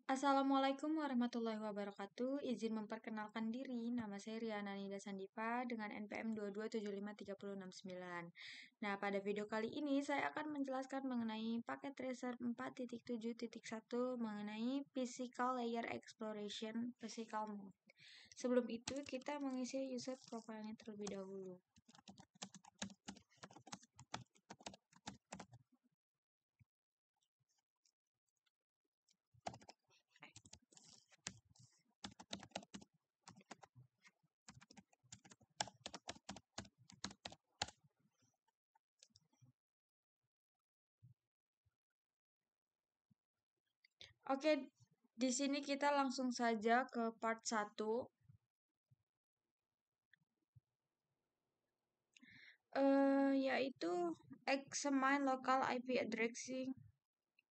Assalamualaikum warahmatullahi wabarakatuh. Izin memperkenalkan diri, nama saya Riana Nida Sandipa dengan NPM 2275369. Nah, pada video kali ini saya akan menjelaskan mengenai paket tracer 4.7.1 mengenai Physical Layer Exploration Physical Mode. Sebelum itu, kita mengisi user profile-nya terlebih dahulu. Oke, di sini kita langsung saja ke part 1. Yaitu examine local IP addressing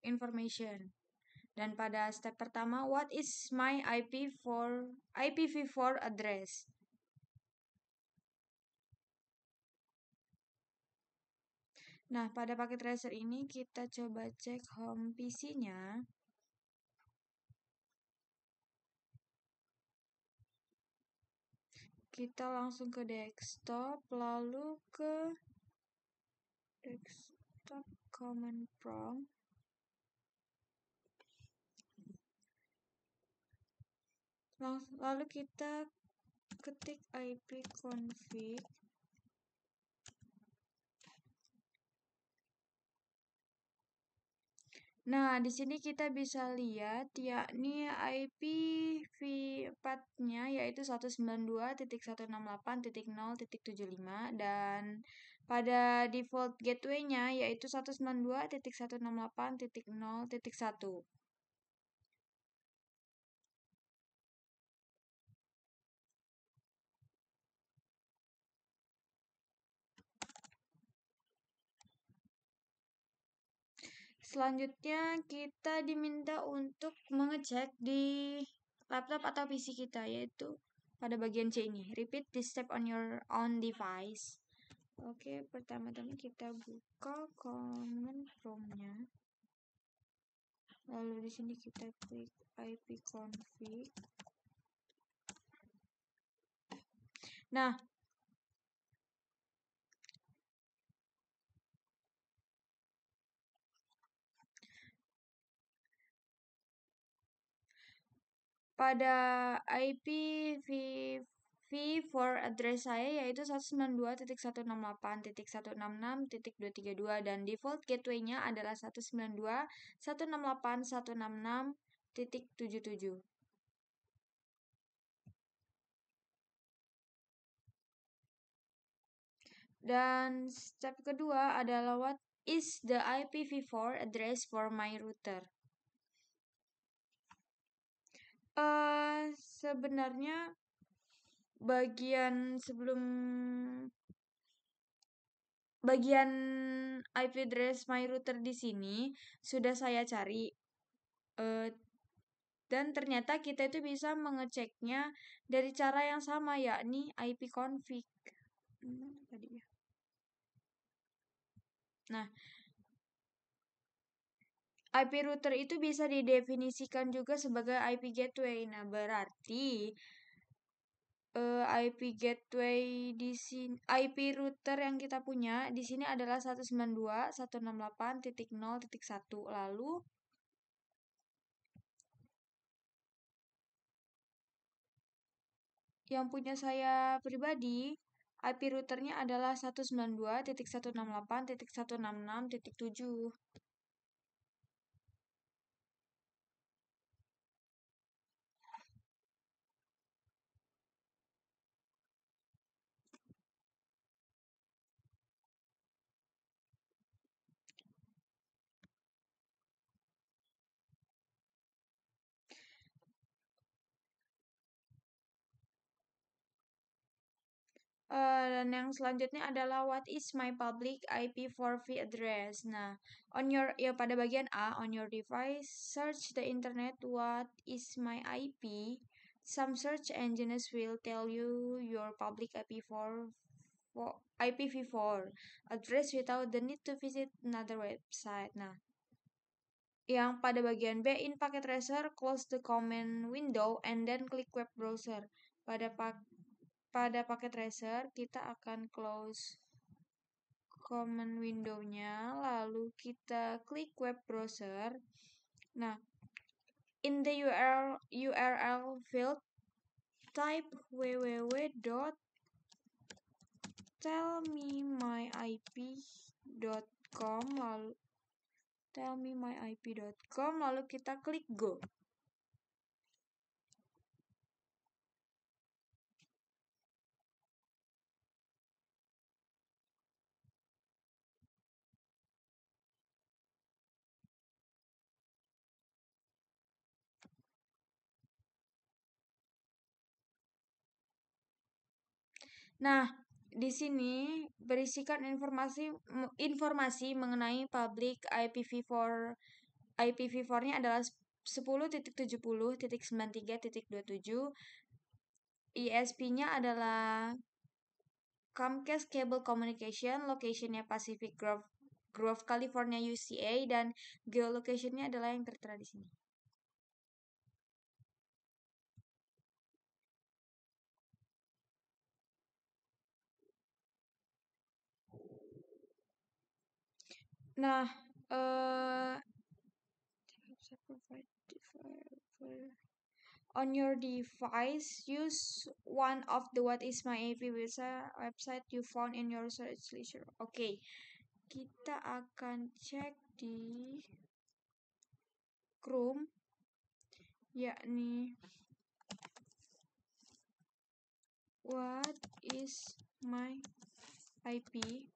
information. Dan pada step pertama, what is my IPv4 address? Nah, pada paket tracer ini kita coba cek home PC-nya. Kita langsung ke desktop, lalu ke desktop command prompt. Lalu kita ketik ipconfig. Nah, di sini kita bisa lihat yakni IPv4-nya yaitu 192.168.0.75 dan pada default gateway-nya yaitu 192.168.0.1. Selanjutnya kita diminta untuk mengecek di laptop atau PC kita yaitu pada bagian C ini. Repeat this step on your own device. Oke, pertama-tama kita buka command prompt-nya. Lalu di sini kita klik ipconfig. Nah, pada IPv4 address saya yaitu 192.168.166.232 dan default gateway-nya adalah 192.168.166.77. Dan step kedua adalah what is the IPv4 address for my router? Sebenarnya bagian IP address my router di sini sudah saya cari dan ternyata kita itu bisa mengeceknya dari cara yang sama yakni ipconfig. Nah, IP router itu bisa didefinisikan juga sebagai IP gateway. Nah, berarti IP gateway di sini, IP router yang kita punya di sini adalah 192.168.0.1. Lalu yang punya saya pribadi, IP routernya adalah 192.168.166.7. Dan yang selanjutnya adalah what is my public IPv4 address. Nah, pada bagian A, on your device, search the internet what is my IP. Some search engines will tell you your public IPv4 address without the need to visit another website. Nah, Yang pada bagian B, in Packet Tracer, close the command window and then click web browser. Pada Packet Tracer, kita akan close command window-nya, lalu kita klik web browser. Nah, in the URL field, type www.tellmemyip.com lalu lalu kita klik go. Nah, di sini berisikan informasi mengenai public IPv4. IPv4-nya adalah 10.70.93.27. ISP-nya adalah Comcast Cable Communication, location-nya Pacific Grove, California, USA, dan geolocation-nya adalah yang tertera di sini. Nah, on your device, use one of the What is my IP website you found in your search literature. Oke, kita akan cek di Chrome, yakni what is my IP.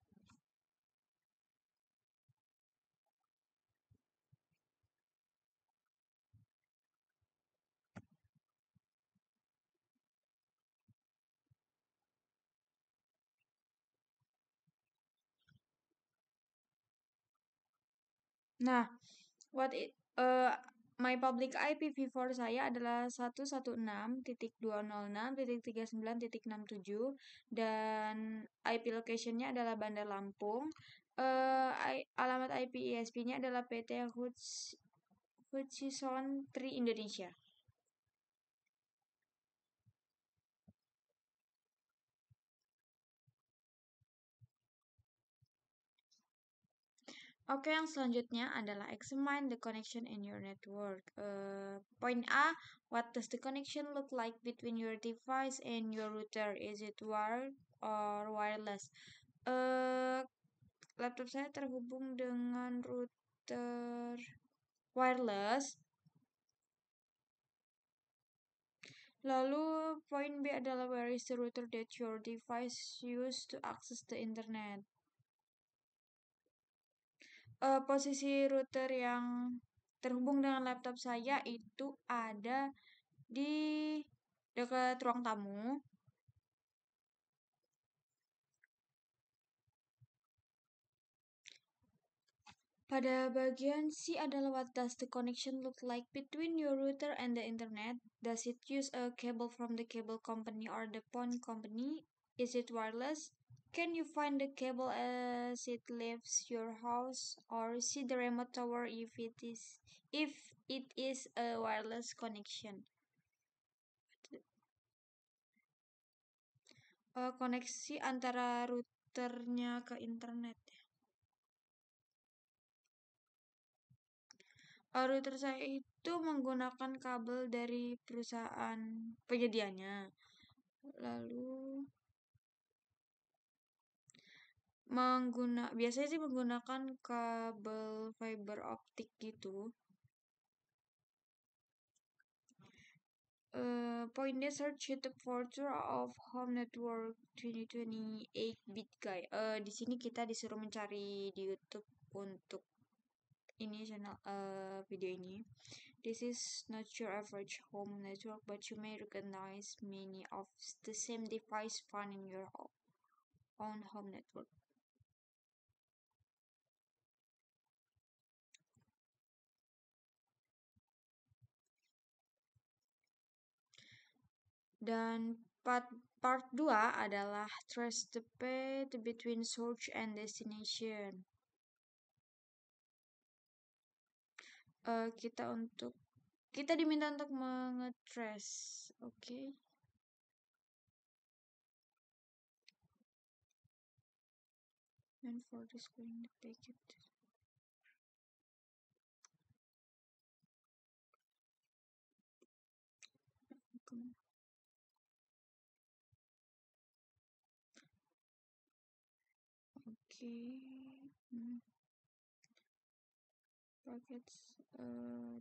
Nah, my public IPv4 saya adalah 116.206.39.67 dan IP location-nya adalah Bandar Lampung. Alamat IP ISP-nya adalah PT Hutchison 3 Indonesia. Oke, yang selanjutnya adalah examine the connection in your network. Point A, what does the connection look like between your device and your router? Is it wired or wireless? Laptop saya terhubung dengan router wireless. Lalu point B adalah where is the router that your device use to access the internet? Posisi router yang terhubung dengan laptop saya itu ada di dekat ruang tamu. Pada bagian C adalah what does the connection look like between your router and the internet? Does it use a cable from the cable company or the phone company? Is it wireless? Can you find the cable as it leaves your house or see the remote tower if it is a wireless connection? Koneksi antara routernya ke internet. Router saya itu menggunakan kabel dari perusahaan penyedianya. Lalu biasanya sih menggunakan kabel fiber optik gitu. Point D, search YouTube for tour of home network 2028 bit guy. Di sini kita disuruh mencari di YouTube untuk ini channel video ini. This is not your average home network, but you may recognize many of the same device found in your own home network. Dan part 2 adalah trace the path between source and destination. kita diminta untuk mengetrace, oke. And for displaying the packet. Okay. Packets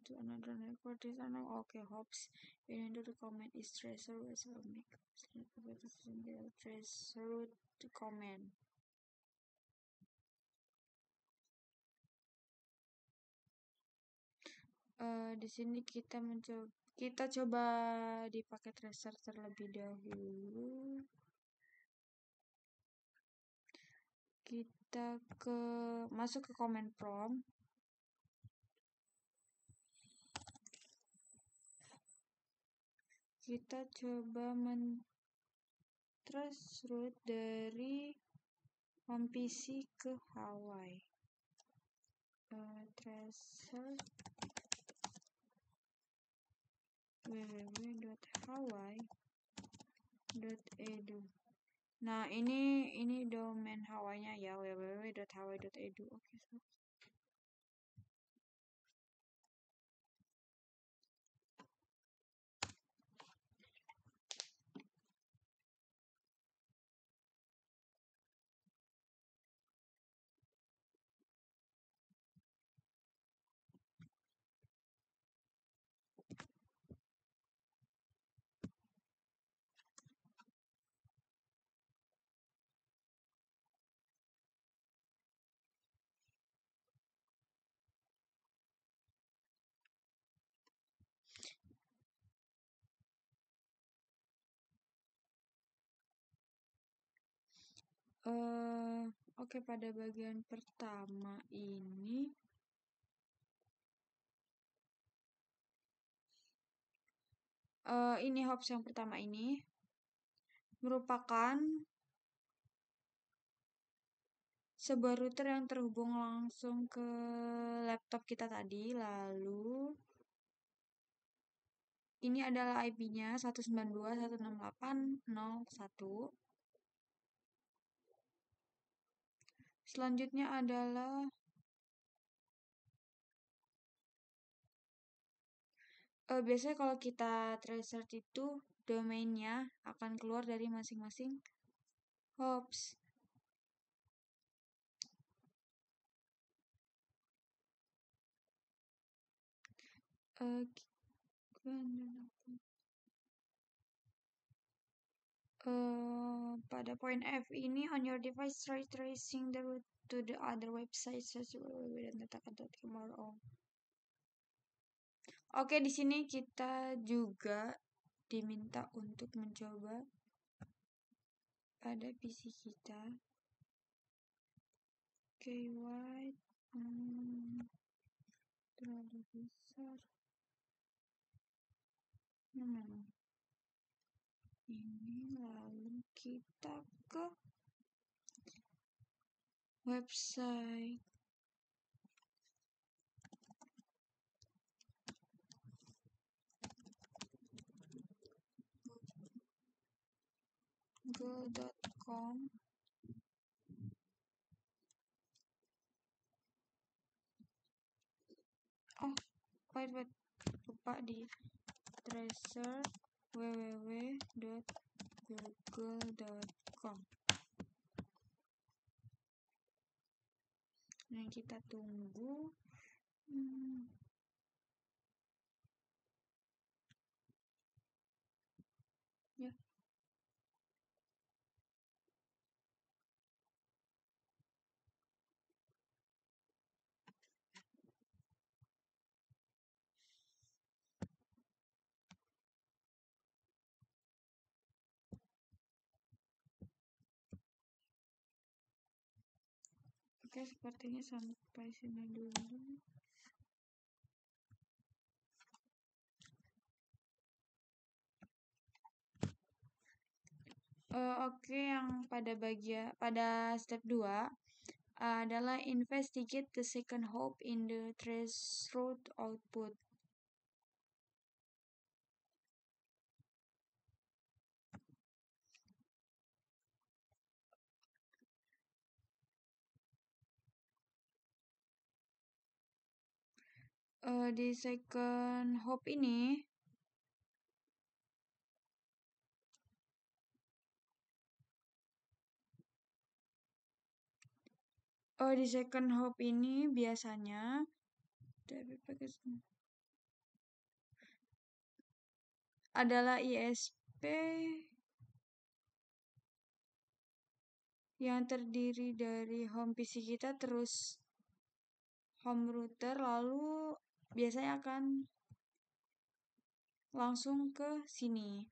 to another network. This are now okay. Hops. And into the comment is tracer with a make tracer to comment. Di sini kita coba di paket tracer terlebih dahulu. Kita masuk ke command prompt. Kita coba trace route dari home PC ke Hawaii. Tracer www.hawaii.edu. Nah, ini domain Hawaii-nya ya, www.hawaii.edu. Oke, so. Oke, pada bagian pertama ini hops yang pertama ini merupakan sebuah router yang terhubung langsung ke laptop kita tadi. Lalu ini adalah IP-nya 192.168.0.1. Selanjutnya adalah biasanya kalau kita tracer itu domainnya akan keluar dari masing-masing hops. Pada poin F ini, on your device try tracing the route to the other website such www.datakan.com or all. Oke, di sini kita juga diminta untuk mencoba pada PC kita. Oke, white terlalu besar. Ini lalu kita ke website. Google.com. Wait, lupa di tracer www.google.com. Nah, kita tunggu. Ya. Oke, sepertinya sampai sini dulu. Oke, yang pada step 2 adalah investigate the second hop in the threshold output. Di second hop ini biasanya adalah ISP yang terdiri dari home PC kita terus home router, lalu biasanya akan langsung ke sini.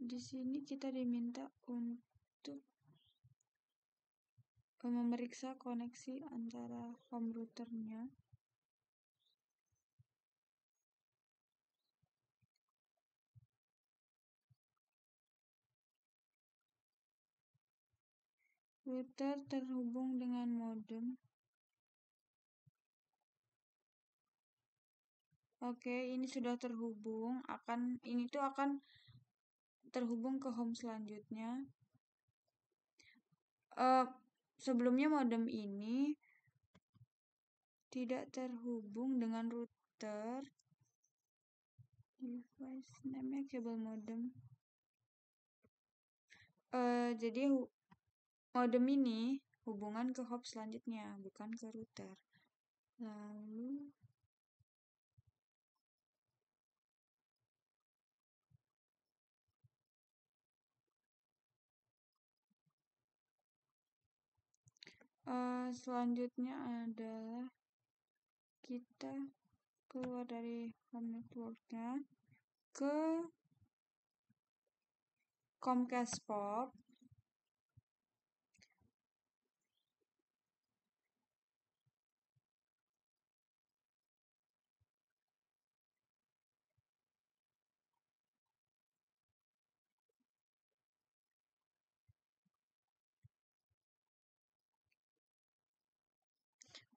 Di sini kita diminta untuk memeriksa koneksi antara home routernya. Router terhubung dengan modem. Oke, ini sudah terhubung. Ini tuh akan terhubung ke home selanjutnya. Sebelumnya modem ini tidak terhubung dengan router. Device namanya kabel modem. Jadi modem ini hubungan ke hop selanjutnya, bukan ke router. Lalu selanjutnya adalah kita keluar dari home networknya ke Comcast POP.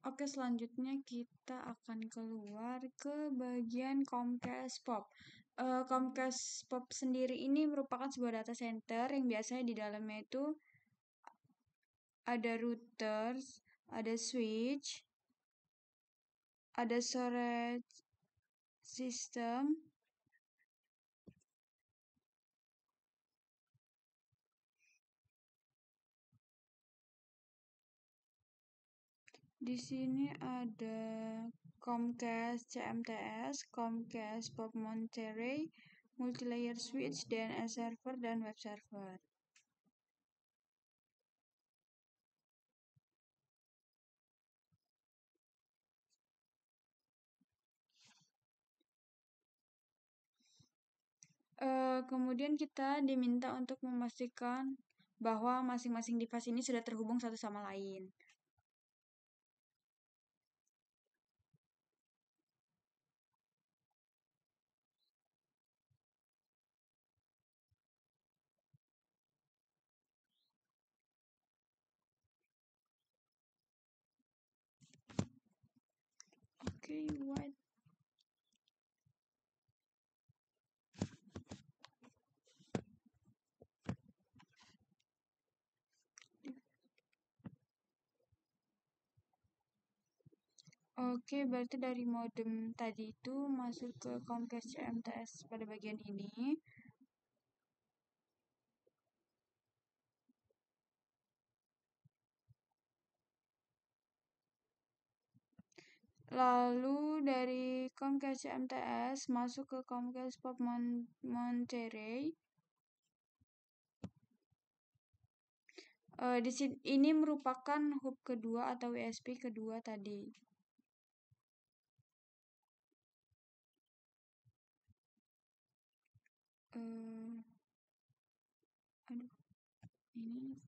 Oke, selanjutnya kita akan keluar ke bagian Comcast POP. Comcast POP sendiri ini merupakan sebuah data center yang biasanya di dalamnya itu ada routers, ada switch, ada storage system, di sini ada Comcast CMTS, Comcast POP Monterey, multilayer switch, DNS server, dan web server. Kemudian kita diminta untuk memastikan bahwa masing-masing device ini sudah terhubung satu sama lain. Okay, what? Oke, berarti dari modem tadi itu masuk ke Comcast CMTS pada bagian ini. Lalu dari Comcast CMTS masuk ke Comcast POP Monterey. Di sini ini merupakan hub kedua atau WSP kedua tadi. Aduh, ini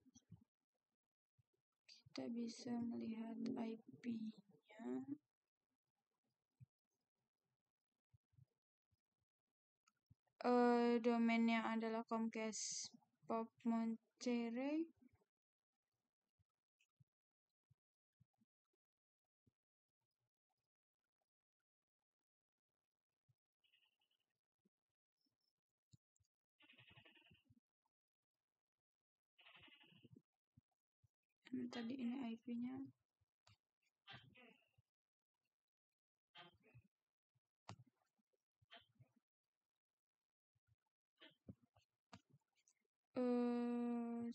kita bisa melihat IP-nya. Domainnya adalah Comcast Pop Monterey. Tadi ini IP-nya.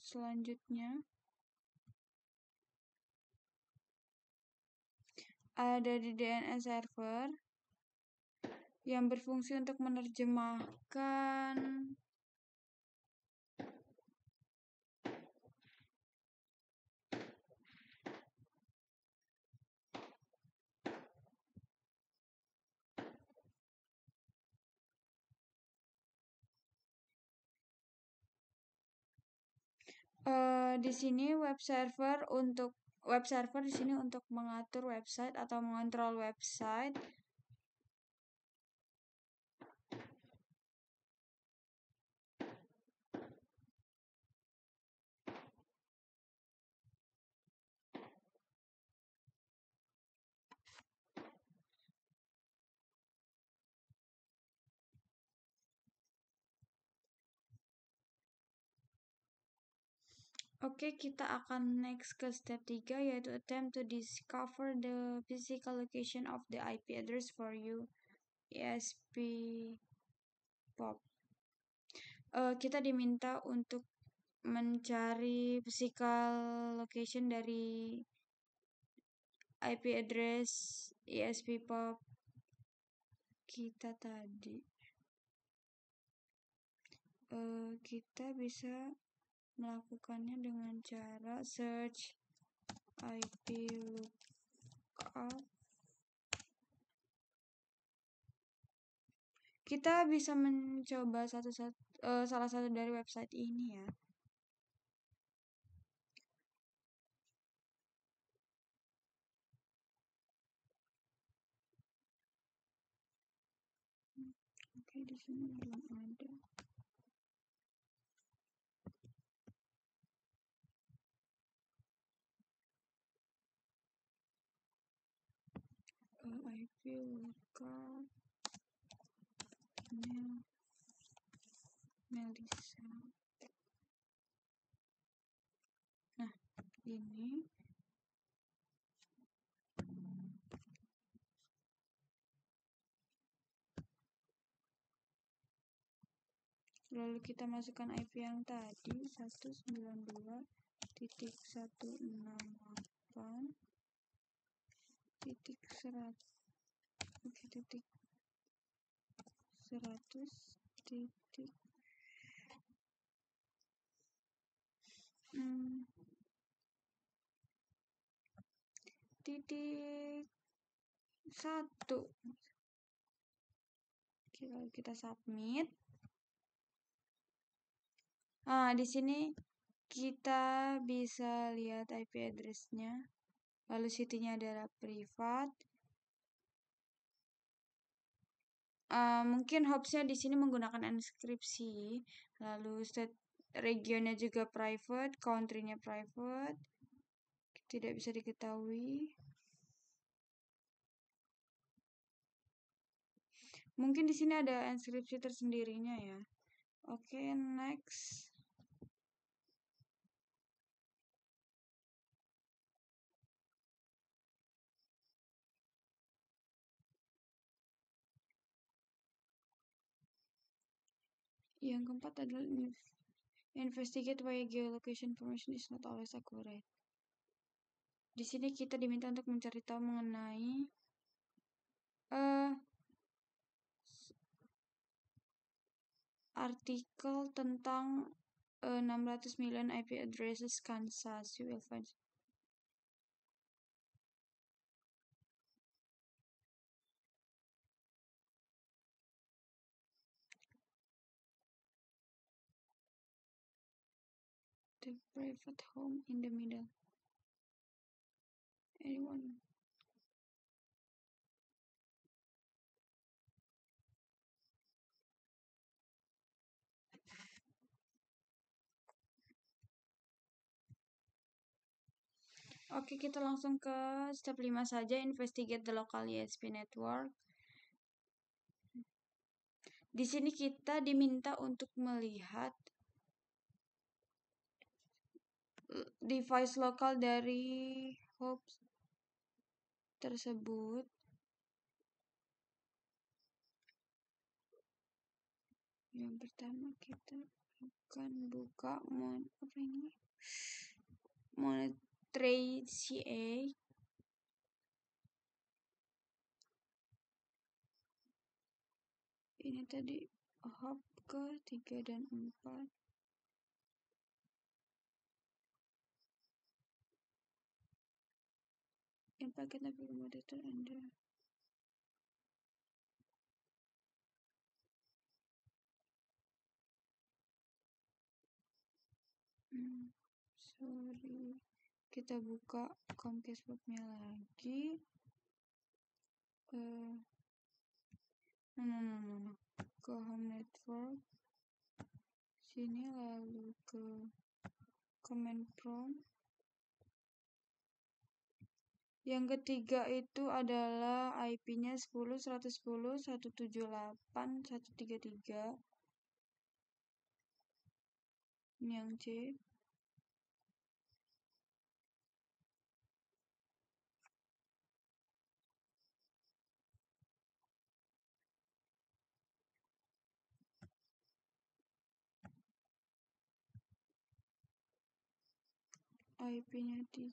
Selanjutnya ada di DNS server yang berfungsi untuk menerjemahkan di sini web server di sini untuk mengatur website atau mengontrol website. Oke, kita akan next ke step 3, yaitu attempt to discover the physical location of the IP address for you ESP POP. Kita diminta untuk mencari physical location dari IP address ESP POP kita tadi. Kita bisa melakukannya dengan cara search IP lookup. Kita bisa mencoba salah satu dari website ini ya. Oke, di sini belum ada. IP lookup Melissa. Nah, ini lalu kita masukkan IP yang tadi 192.168.100. Titik 1. Lalu kita submit. Nah, di sini kita bisa lihat IP address-nya. Lalu city-nya adalah privat. Mungkin hops-nya di sini menggunakan enkripsi. Lalu state regionnya juga private, country-nya private. Tidak bisa diketahui. Mungkin di sini ada enkripsi tersendirinya ya. Oke, next. Yang keempat adalah investigate why geolocation information is not always accurate. Di sini kita diminta untuk mencari tahu mengenai artikel tentang 600 million IP addresses Kansas. You will find the private home in the middle. Anyone? Oke, kita langsung ke step 5 saja, investigate the local ISP network. Di sini kita diminta untuk melihat device lokal dari host tersebut. Yang pertama kita akan buka Monterey CA. Ini tadi hop ke 3 dan 4. Yang paket navigator monitor Anda. Sorry. Kita buka Comcast webnya lagi. Ke home network. Sini lalu ke command prompt. Yang ketiga itu adalah IP-nya 10.110.178.133. Ini yang C. IP-nya 3.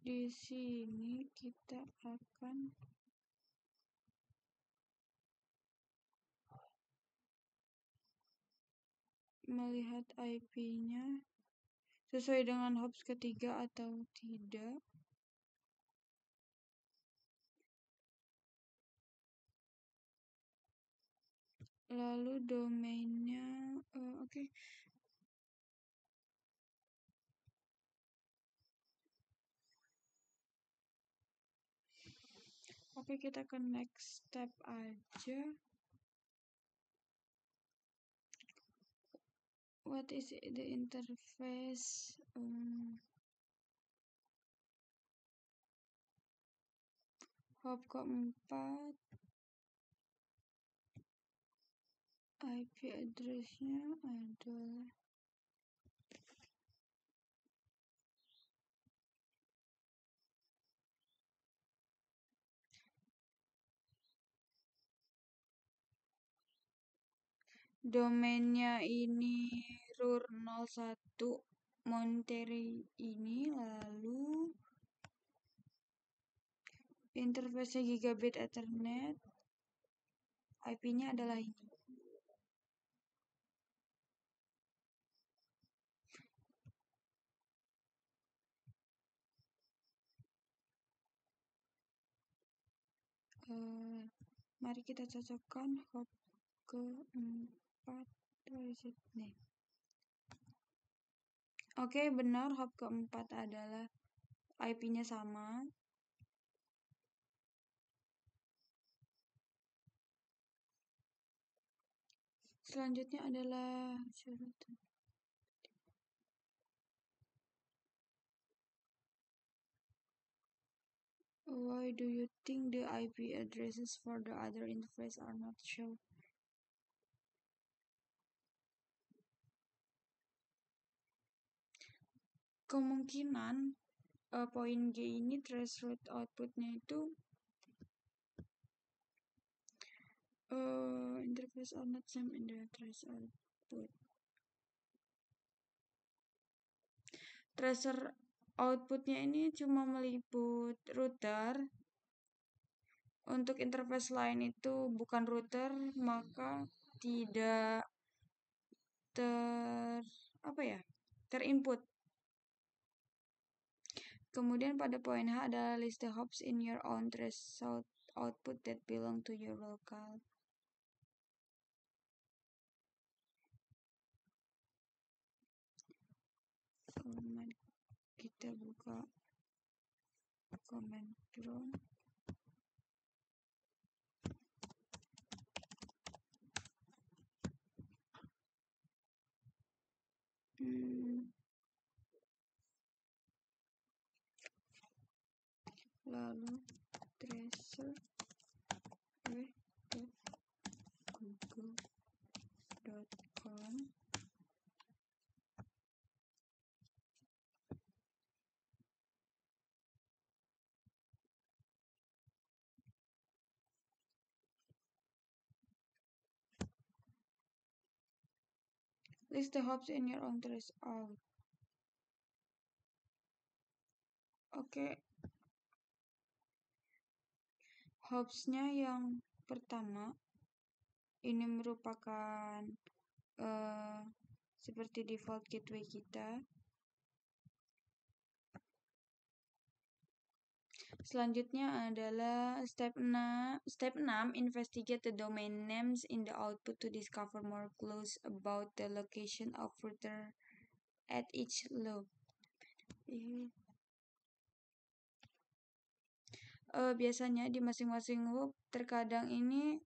Di sini kita akan melihat IP-nya sesuai dengan hops ketiga atau tidak. Lalu domainnya, oke. Oke, kita ke next step aja. What is the interface? Hop keempat, IP address-nya adalah domainnya ini RUR01 Monterey ini, lalu interface gigabit Ethernet, IP-nya adalah ini. Mari kita cocokkan hop keempat. Oke, benar, hop keempat adalah IP-nya sama. Selanjutnya adalah why do you think the IP addresses for the other interface are not shown? Kemungkinan poin G ini threshold outputnya itu interface are not same in the trace output. Tracer outputnya ini cuma meliput router. Untuk interface lain itu bukan router, maka tidak terinput. Kemudian pada poin H adalah list the hops in your own threshold output that belong to your local. Kita buka command prompt. Lalu tracer.google.com. List the hops in your own threshold. Oke. Hopsnya yang pertama ini merupakan seperti default gateway kita. Selanjutnya adalah step 6, investigate the domain names in the output to discover more clues about the location of router at each loop. Biasanya di masing-masing loop terkadang ini